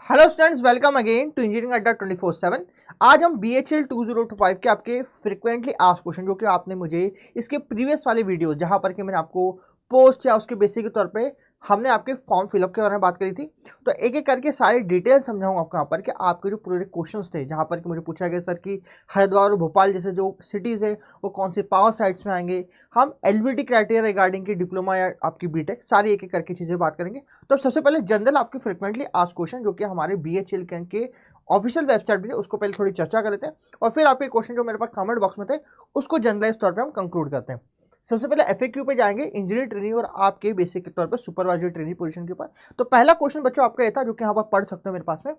Hello students, welcome again to engineering Adda 24/7। आज हम BHL 2025 के आपके फ्रिक्वेंटली आस्क्ड क्वेश्चन, जो कि आपने मुझे इसके प्रीवियस वाले वीडियो जहां पर कि मैंने आपको पोस्ट या उसके बेसिक के तौर पे हमने आपके फॉर्म फिलअप के बारे में बात करी थी, तो एक एक करके सारी डिटेल समझाऊंगा आपको यहाँ पर कि आपके जो पूरे क्वेश्चंस थे जहाँ पर कि मुझे पूछा गया सर कि हरिद्वार और भोपाल जैसे जो सिटीज़ हैं वो कौन से पावर साइट्स में आएंगे। हम एलिजिबिलिटी क्राइटेरिया रिगार्डिंग की डिप्लोमा या आपकी बीटेक सारी एक एक करके चीज़ें बात करेंगे। तो सबसे पहले जनरल आपके फ्रिक्वेंटली आस्क्ड क्वेश्चन जो कि हमारे BHL के ऑफिशियल वेबसाइट पे उसको पहले थोड़ी चर्चा कर लेते हैं और फिर आपके क्वेश्चन जो मेरे पास कमेंट बॉक्स में थे उसको जनरलाइज तौर पे हम कंक्लूड करते हैं। सबसे पहले FAQ पे जाएंगे इंजीनियर ट्रेनिंग और आपके बेसिक के तौर पे सुपरवाइजर ट्रेनिंग पोजीशन के ऊपर। तो पहला क्वेश्चन बच्चों आपका ये था जो कि यहाँ पर पढ़ सकते हो मेरे पास में।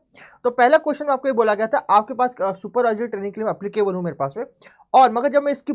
तो पहला क्वेश्चन में आपको ये बोला गया था आपके पास सुपरवाइजर ट्रेनिंग के लिए एप्लीकेबल हूँ मेरे पास में, और मगर जब मैं इसकी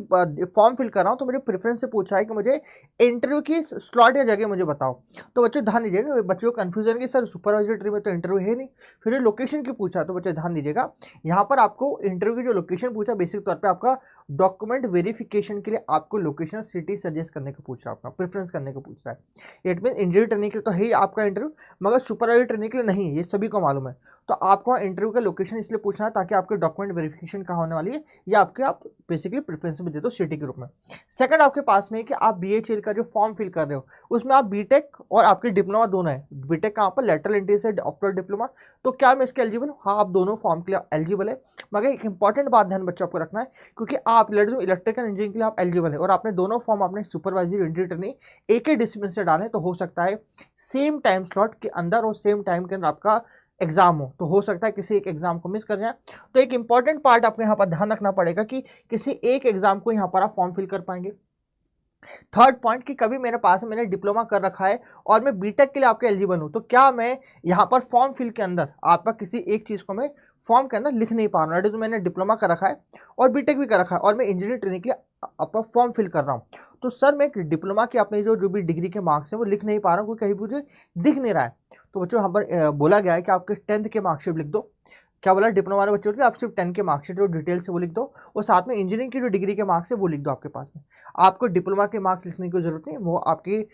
फॉर्म फिल कर रहा हूँ तो मुझे प्रेफरेंस से पूछ रहा है कि मुझे इंटरव्यू की स्लॉट या जगह मुझे बताओ। तो बच्चों ध्यान दीजिएगा, बच्चों को कन्फ्यूजन कि सर सुपरवाइजर ट्रेनिंग में तो इंटरव्यू है नहीं, फिर ये लोकेशन की पूछा। तो बच्चे ध्यान दीजिएगा, यहाँ पर आपको इंटरव्यू की जो लोकेशन पूछा बेसिक तौर पर आपका डॉक्यूमेंट वेरिफिकेशन के लिए आपको लोकेशन सिटी सजेस्ट करने को पूछ रहा है, आपका प्रेफरेंस करने को पूछ रहा है। इट मीन इंजीनियर ट्रेनिंग के लिए तो है ही आपका इंटरव्यू, मगर सुपरवाइजर ट्रेनिंग के लिए नहीं, ये सभी को मालूम है। तो आपको इंटरव्यू का लोकेशन इसलिए पूछना है ताकि आपके डॉक्यूमेंट वेरिफिकेशन कहाँ होने वाली है, या आपके आप बेसिकली प्रेफरेंस में दे दो सिटी के रूप में। सेकंड आपके पास में कि आप BHL का जो फॉर्म फिल कर रहे हो उसमें आप बीटेक और आपके डिप्लोमा दोनों है। बीटेक कहाँ पर लेटरल एंट्री से आफ्टर डिप्लोमा, तो क्या मैं इसके एलिजिबल हूँ? हाँ, आप दोनों फॉर्म के लिए एलिजिबल है। मगर एक इंपॉर्टेंट बात ध्यान बच्चों आपको रखना है, क्योंकि आप इलेक्ट्रिकल इंजीनियरिंग के लिए आप एलिजिबल है और आपने दोनों फॉर्म अपने सुपरवाइजर इंजीनियर ट्रेनिंग एक ही डिसिप्लिन से डालें, तो हो सकता है सेम टाइम स्लॉट के अंदर और सेम टाइम के अंदर आपका एग्जाम हो सकता है किसी एक एग्जाम को मिस कर जाए। तो एक इंपॉर्टेंट पार्ट आपको यहाँ पर ध्यान रखना पड़ेगा कि किसी एक एग्जाम को यहाँ पर आप फॉर्म फिल कर पाएंगे। थर्ड पॉइंट कि कभी मेरे पास मैंने डिप्लोमा कर रखा है और मैं बीटेक के लिए आपके एलिजिबल हूं, तो क्या मैं यहाँ पर फॉर्म फिल के अंदर आपका किसी एक चीज़ को मैं फॉर्म के अंदर लिख नहीं पा रहा हूँ। तो मैंने डिप्लोमा कर रखा है और बीटेक भी कर रखा है और मैं इंजीनियरिंग ट्रेनिंग के लिए अपना फॉर्म फिल कर रहा हूँ, तो सर मैं डिप्लोमा की अपने जो भी डिग्री के मार्क्स हैं वो लिख नहीं पा रहा हूँ, क्योंकि कहीं मुझे दिख नहीं रहा है। तो बच्चों यहाँ पर बोला गया है कि आपके 10th के मार्कशीट लिख दो। क्या बोला? डिप्लोमा वाले बच्चों के आप सिर्फ 10 के मार्कशीट जो डिटेल से वो लिख दो, और साथ में इंजीनियरिंग की जो डिग्री के मार्क्स है वो लिख दो आपके पास में। आपको डिप्लोमा के मार्क्स लिखने की जरूरत नहीं, वो आपकी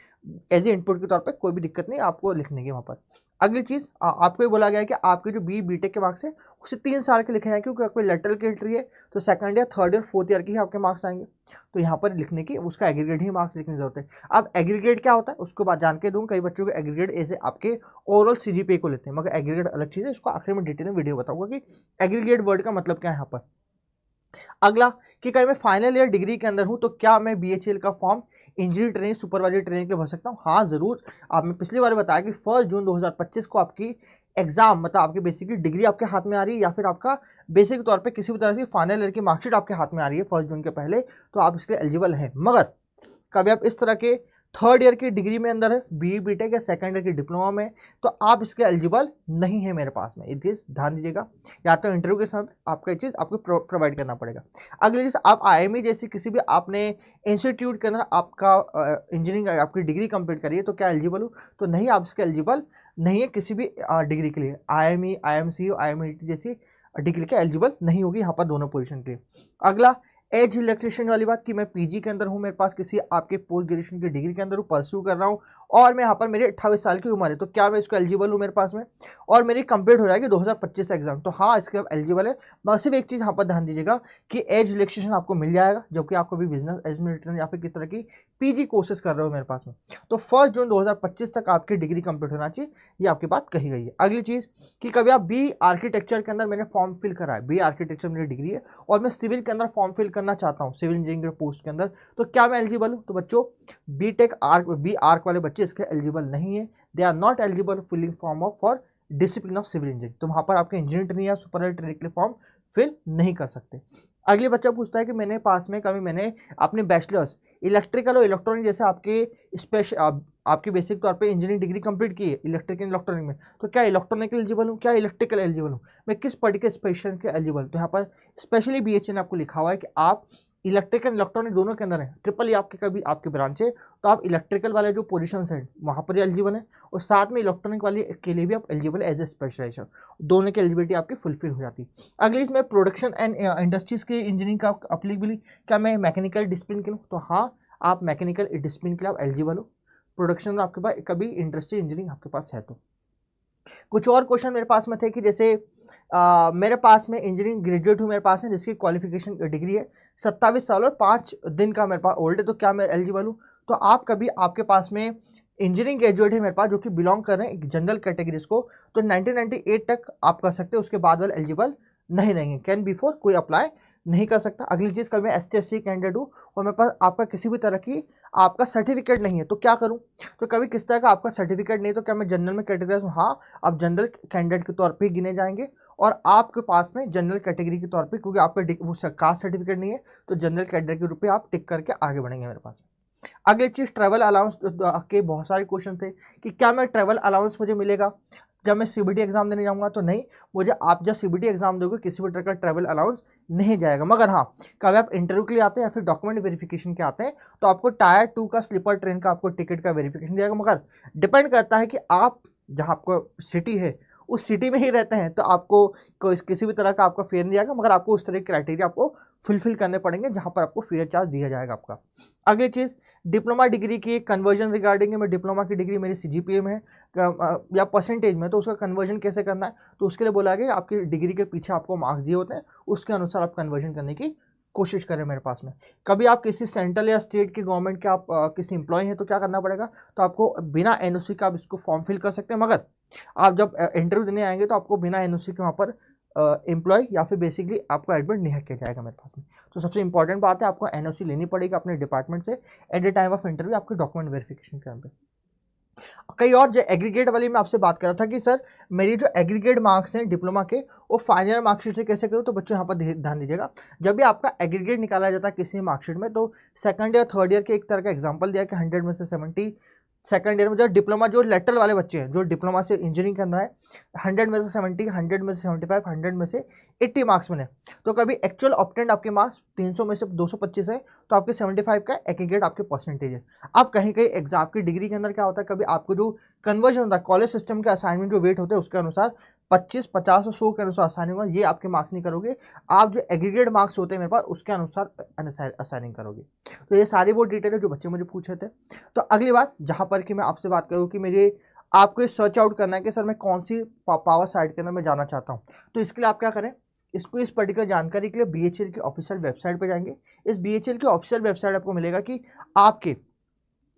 एज ए इनपुट के तौर पे कोई भी दिक्कत नहीं आपको लिखने की वहाँ पर। अगली चीज़ आपको ये बोला गया है कि आपके जो बीटेक के मार्क्स है उसे 3 साल के लिखे जाए, क्योंकि आपको लेटरल की एंट्री है तो सेकंड या थर्ड या फोर्थ ईयर के ही आपके मार्क्स आएंगे। तो यहाँ पर लिखने की उसका एग्रीगेट ही मार्क्स लिखने की जरूरत है। अब एग्रीगेट क्या होता है उसको बात जान के दूँ, कई बच्चों को एग्रीगेट ऐसे आपके ओवरऑल CGPA को लेते हैं, मगर एग्रीगेट अलग चीज़ है, इसको आखिर में डिटेल में वीडियो बताऊंगा कि एग्रीगेट वर्ड का मतलब क्या है यहाँ पर। अगला कि कहीं मैं फाइनल ईयर डिग्री के अंदर हूं तो क्या मैं BHL का form engineer training supervisor training के लिए भर सकता हूं? हाँ जरूर। आपने पिछली बार बताया कि 1 जून 2025 को आपकी एग्जाम मतलब आपकी बेसिकली डिग्री आपके हाथ में आ रही है, या फिर आपका बेसिक तौर पे किसी भी तरह से फाइनल ईयर की मार्कशीट आपके हाथ में आ रही है 1 जून के पहले, तो आप इसके लिए एलिजिबल हैं। मगर कभी आप इस तरह के थर्ड ईयर की डिग्री में अंदर है, BE BTech या सेकंड ईयर की डिप्लोमा में, तो आप इसके एलिजिबल नहीं है मेरे पास में। ये चीज़ ध्यान दीजिएगा, या तो इंटरव्यू के समय आपको ये चीज़ आपको प्रोवाइड करना पड़ेगा। अगली चीज़, आप IME जैसी किसी भी आपने इंस्टीट्यूट के अंदर आपका इंजीनियरिंग आपकी डिग्री कंप्लीट करी है, तो क्या एलिजिबल हो? तो नहीं, आप इसके एलिजिबल नहीं है किसी भी डिग्री के लिए। IME IMC IMIT जैसी डिग्री के एलिजिबल नहीं होगी यहाँ पर दोनों पोजीशन के लिए। अगला एज इलेक्ट्रिशियन वाली बात कि मैं PG के अंदर हूँ, मेरे पास किसी आपके पोस्ट ग्रेजुएशन की डिग्री के अंदर हूँ, परस्यू कर रहा हूँ, और मैं यहाँ पर मेरी 28 साल की उम्र है, तो क्या मैं इसको एलिजिबल हूँ मेरे पास में? और मेरी कंप्लीट हो जाएगी 2025 एग्जाम, तो हाँ इसके एलिजिबल है। मगर सिर्फ एक चीज़ यहाँ पर ध्यान दीजिएगा कि एज इलेक्ट्रिशियन आपको मिल जाएगा जब कि आपको भी बिजनेस एडमिनिस्ट्रेशन या फिर किस तरह की PG कोर्सेज कर रहे हो मेरे पास में, तो 1 जून 2025 तक आपकी डिग्री कंप्लीट होना चाहिए, ये आपकी बात कही गई है। अगली चीज़ कि कभी आप BE आर्किटेक्चर के अंदर मैंने फॉर्म फिल करा है, BE आर्किटेक्चर मेरी डिग्री है और मैं सिविल के अंदर फॉर्म फिल करना चाहता हूँ, सिविल इंजीनियरिंग के पोस्ट के अंदर, तो क्या मैं एलिजिबल हूँ? तो बच्चों BE आर्क वाले बच्चे इसके एलिजिबल नहीं है, they are not eligible filling form of for discipline of civil engineering, तो वहाँ पर आपके इंजीनियर ट्रेनिंग या सुपरवाइजर ट्रेनिंग के लिए फॉर्म फिल नहीं कर सकते। अगले बच्चा पूछता है कि मैंने पास में कभी मैंने अपने बैचलर्स इलेक्ट्रिकल और इलेक्ट्रॉनिक जैसे आपके स्पेशल आपकी बेसिक तौर पे इंजीनियरिंग डिग्री कंप्लीट की है इलेक्ट्रिकल इलेक्ट्रॉनिक में, तो क्या इलेक्ट्रॉनिक एलिजिबल हूँ, क्या इलेक्ट्रिकल एलिजिबल हूँ, मैं किस पर्टिकुलर स्पेशल के एलिजिबल? तो यहाँ पर स्पेशली BHL ने आपको लिखा हुआ है कि आप इलेक्ट्रिकल इलेक्ट्रॉनिक दोनों के अंदर है, ट्रिपल आपके कभी आपके ब्रांच है, तो आप इलेक्ट्रिकल वाले जो पोजीशन है वहाँ पर एलिजिबल है, और साथ में इलेक्ट्रॉनिक वाले के लिए भी आप एलिजिबल है एज ए स्पेशलाइजेशन, दोनों की एलिजिबिलिटी आपकी फुलफिल हो जाती है। अगली इसमें प्रोडक्शन एंड इंडस्ट्रीज की इंजीनियरिंग का अप्लीकेबली, क्या मैं मैकेनिकल डिसिप्लिन के लूँ? तो हाँ, आप मैकेनिकल डिसिप्लिन के लिए आप एलिजिबल हो, प्रोडक्शन में आपके पास कभी इंडस्ट्री इंजीनियरिंग आपके पास है तो। कुछ और क्वेश्चन मेरे पास में थे कि जैसे मेरे पास में इंजीनियरिंग ग्रेजुएट हूँ मेरे पास है जिसकी क्वालिफिकेशन डिग्री है 27 साल और 5 दिन का मेरे पास ओल्ड है, तो क्या मैं एलिजिबल हूँ? तो आप कभी आपके पास में इंजीनियरिंग ग्रेजुएट है मेरे पास जो कि बिलोंग कर रहे हैं एक जनरल कैटेगरीज को, तो 1998 तक आप कर सकते हैं, उसके बाद वाले एलिजिबल नहीं रहेंगे। कैन बिफोर कोई अप्लाई नहीं कर सकता। अगली चीज़, कभी मैं ST/SC कैंडिडेट हूँ और मेरे पास आपका किसी भी तरह की आपका सर्टिफिकेट नहीं है, तो क्या करूँ? तो कभी किस तरह का आपका सर्टिफिकेट नहीं है तो क्या मैं जनरल में कैटेगराइज हूँ? हाँ, आप जनरल कैंडिडेट के तौर पे गिने जाएंगे और आपके पास में जनरल कैटेगरी के तौर पे, क्योंकि आपका वो कास्ट सर्टिफिकेट नहीं है, तो जनरल कैटेगरी के रूप में आप टिक करके आगे बढ़ेंगे मेरे पास। अगली चीज़, ट्रैवल अलाउंस के बहुत सारे क्वेश्चन थे कि क्या मैं ट्रैवल अलाउंस मुझे मिलेगा जब मैं CBT एग्जाम देने जाऊंगा? तो नहीं, मुझे आप जब CBT एग्जाम दोगे किसी भी तरह का ट्रैवल अलाउंस नहीं जाएगा। मगर हाँ, कभी आप इंटरव्यू के लिए आते हैं या फिर डॉक्यूमेंट वेरिफिकेशन के आते हैं तो आपको टायर 2 का स्लीपर ट्रेन का आपको टिकट का वेरिफिकेशन जाएगा। मगर डिपेंड करता है कि आप जहाँ आपको सिटी है उस सिटी में ही रहते हैं, तो आपको कोई किसी भी तरह का आपका फेयर नहीं जाएगा, मगर आपको उस तरह के क्राइटेरिया आपको फुलफिल करने पड़ेंगे जहाँ पर आपको फेयर चार्ज दिया जाएगा आपका। अगली चीज़, डिप्लोमा डिग्री की कन्वर्जन रिगार्डिंग है। मैं डिप्लोमा की डिग्री मेरी CGPA में है या परसेंटेज में, तो उसका कन्वर्जन कैसे करना है? तो उसके लिए बोला गया आपकी डिग्री के पीछे आपको मार्क्स दिए होते हैं, उसके अनुसार आप कन्वर्जन करने की कोशिश करें मेरे पास में। कभी आप किसी सेंट्रल या स्टेट के गवर्नमेंट के आप किसी एम्प्लॉय हैं तो क्या करना पड़ेगा? तो आपको बिना NOC का आप इसको फॉर्म फिल कर सकते हैं, मगर आप जब इंटरव्यू देने आएंगे तो आपको बिना NOC के वहाँ पर एम्प्लॉय या फिर बेसिकली आपको एडमिट नहीं किया जाएगा मेरे पास में। तो सबसे इंपॉर्टेंट बात है, आपको NOC लेनी पड़ेगी अपने डिपार्टमेंट से at the time of interview आपके डॉक्यूमेंट वेरिफिकेशन के पे। कई और जो एग्रीगेट वाली मैं आपसे बात कर रहा था कि सर मेरी जो एग्रीगेट मार्क्स हैं डिप्लोमा के वो फाइनल मार्कशीट से कैसे करूँ? तो बच्चों यहाँ पर ध्यान दीजिएगा, जब भी आपका एग्रीगेट निकाला जाता है किसी मार्कशीट में तो सेकंड ईयर थर्ड ईयर के एक तरह का एग्जाम्पल दिया कि 100 में से 70 सेकंड ईयर में जो डिप्लोमा जो लेटरल वाले बच्चे हैं जो डिप्लोमा से इंजीनियरिंग करना है 100 में से 70, 100 में से 75, 100 में से 80 मार्क्स मिले। तो कभी एक्चुअल ऑब्टेंड आपके मार्क्स 300 में से 225 है तो आपके 75 का एग्रीगेट आपके परसेंटेज है। अब कहीं कहीं एग्जाम की डिग्री के अंदर क्या होता है, कभी आपको जो कन्वर्जन होता है कॉलेज सिस्टम के असाइनमेंट जो वेट होते हैं उसके अनुसार 25, 50 और 100 के अनुसार असाइनिंग होगा, ये आपके मार्क्स नहीं करोगे, आप जो एग्रीगेट मार्क्स होते हैं मेरे पास उसके अनुसार असाइनिंग करोगे। तो ये सारी वो डिटेल है जो बच्चे मुझे पूछे थे। तो अगली बात जहाँ पर कि मैं आपसे बात करूँ कि मुझे आपको ये सर्च आउट करना है कि सर मैं कौन सी पावर साइट के अंदर मैं जाना चाहता हूँ, तो इसके लिए आप क्या करें, इस पर्टिकुलर जानकारी के लिए BHEL की ऑफिशियल वेबसाइट पर जाएंगे। इस BHEL की ऑफिशियल वेबसाइट आपको मिलेगा कि आपके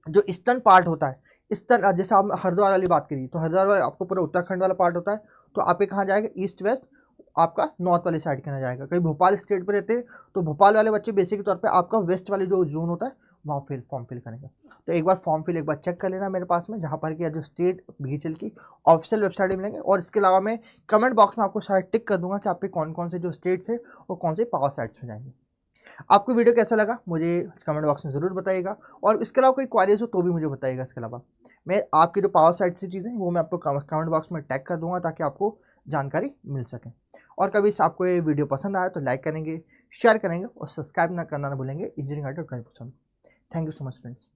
जो ईस्टर्न पार्ट होता है, ईस्टर्न जैसे आप हरिद्वार वाली बात करिए तो हरिद्वार वाला आपको पूरा उत्तराखंड वाला पार्ट होता है, तो आप कहाँ जाएगा, ईस्ट वेस्ट आपका नॉर्थ वाली साइड के ना जाएगा। कहीं भोपाल स्टेट पर रहते हैं तो भोपाल वाले बच्चे बेसिक तौर पे आपका वेस्ट वाले जो जोन होता है वहाँ फॉर्म फिल करेंगे। तो एक बार फॉर्म फिल एक बार चेक कर लेना मेरे पास में, जहाँ पर कि जो स्टेट BHEL की ऑफिशियल वेबसाइट मिलेंगे। और इसके अलावा मैं कमेंट बॉक्स में आपको सारा टिक कर दूंगा कि आपके कौन कौन से जो स्टेट्स है वो कौन से पावर साइट्स में जाएंगे। आपको वीडियो कैसा लगा मुझे कमेंट बॉक्स में ज़रूर बताइएगा, और इसके अलावा कोई क्वारीज हो तो भी मुझे बताइएगा। इसके अलावा मैं आपकी जो पावर साइट से चीज़ें वो मैं आपको कमेंट बॉक्स में टैग कर दूंगा ताकि आपको जानकारी मिल सके। और कभी आपको ये वीडियो पसंद आया तो लाइक करेंगे, शेयर करेंगे और सब्सक्राइब ना करना ना भूलेंगे engineering Adda 24/7। Thank you so much friends.